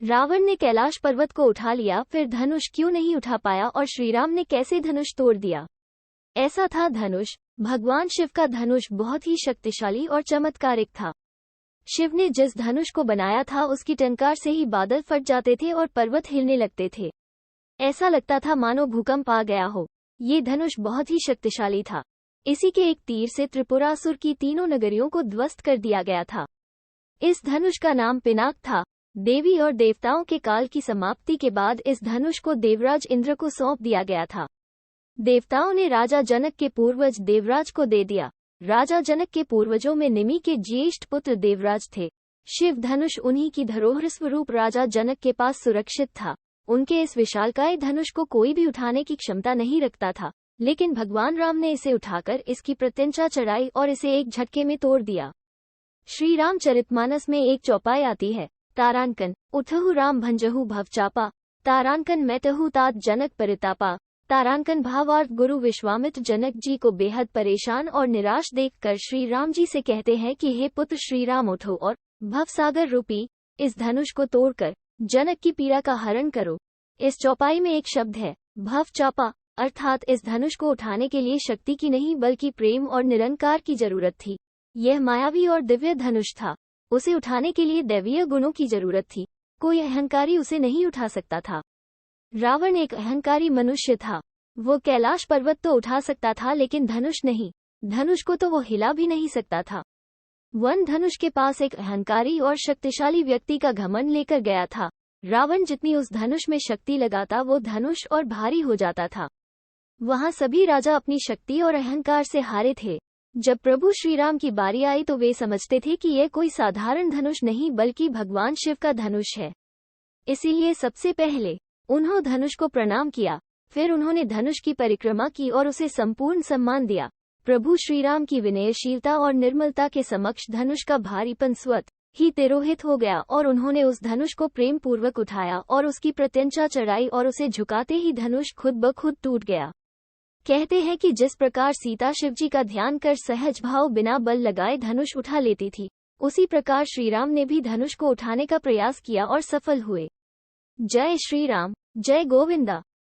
रावण ने कैलाश पर्वत को उठा लिया, फिर धनुष क्यों नहीं उठा पाया और श्रीराम ने कैसे धनुष तोड़ दिया? ऐसा था धनुष। भगवान शिव का धनुष बहुत ही शक्तिशाली और चमत्कारिक था। शिव ने जिस धनुष को बनाया था उसकी टंकार से ही बादल फट जाते थे और पर्वत हिलने लगते थे। ऐसा लगता था मानो भूकंप आ गया हो। ये धनुष बहुत ही शक्तिशाली था। इसी के एक तीर से त्रिपुरासुर की तीनों नगरियों को ध्वस्त कर दिया गया था। इस धनुष का नाम पिनाक था। देवी और देवताओं के काल की समाप्ति के बाद इस धनुष को देवराज इंद्र को सौंप दिया गया था। देवताओं ने राजा जनक के पूर्वज देवराज को दे दिया। राजा जनक के पूर्वजों में निमि के ज्येष्ठ पुत्र देवराज थे। शिव धनुष उन्हीं की धरोहर स्वरूप राजा जनक के पास सुरक्षित था। उनके इस विशालकाय धनुष को कोई भी उठाने की क्षमता नहीं रखता था, लेकिन भगवान राम ने इसे उठाकर इसकी प्रत्यंचा चढ़ाई और इसे एक झटके में तोड़ दिया। श्री रामचरितमानस में एक चौपाई आती है, तारांकन उठहु राम भंजहु भवचापा, तारांकन मैटहु तात जनक परितापा। तारांकन भावार्थ गुरु विश्वामित्र जनक जी को बेहद परेशान और निराश देखकर श्री राम जी से कहते हैं कि हे पुत्र श्री राम, उठो और भवसागर रूपी इस धनुष को तोड़कर जनक की पीड़ा का हरण करो। इस चौपाई में एक शब्द है भव चापा, अर्थात इस धनुष को उठाने के लिए शक्ति की नहीं बल्कि प्रेम और निरंकार की जरूरत थी। यह मायावी और दिव्य धनुष था। उसे उठाने के लिए दैवीय गुणों की जरूरत थी। कोई अहंकारी उसे नहीं उठा सकता था। रावण एक अहंकारी मनुष्य था। वो कैलाश पर्वत तो उठा सकता था लेकिन धनुष नहीं। धनुष को तो वो हिला भी नहीं सकता था। वन धनुष के पास एक अहंकारी और शक्तिशाली व्यक्ति का घमंड लेकर गया था। रावण जितनी उस धनुष में शक्ति लगाता वो धनुष और भारी हो जाता था। वहां सभी राजा अपनी शक्ति और अहंकार से हारे थे। जब प्रभु श्रीराम की बारी आई तो वे समझते थे कि यह कोई साधारण धनुष नहीं बल्कि भगवान शिव का धनुष है। इसीलिए सबसे पहले उन्होंने धनुष को प्रणाम किया, फिर उन्होंने धनुष की परिक्रमा की और उसे संपूर्ण सम्मान दिया। प्रभु श्रीराम की विनयशीलता और निर्मलता के समक्ष धनुष का भारीपन स्वत ही तिरोहित हो गया और उन्होंने उस धनुष को प्रेम पूर्वक उठाया और उसकी प्रत्यंचा चढ़ाई और उसे झुकाते ही धनुष खुद ब खुद टूट गया। कहते हैं कि जिस प्रकार सीता शिवजी का ध्यान कर सहज भाव बिना बल लगाए धनुष उठा लेती थी, उसी प्रकार श्रीराम ने भी धनुष को उठाने का प्रयास किया और सफल हुए। जय श्री राम, जय गोविंदा।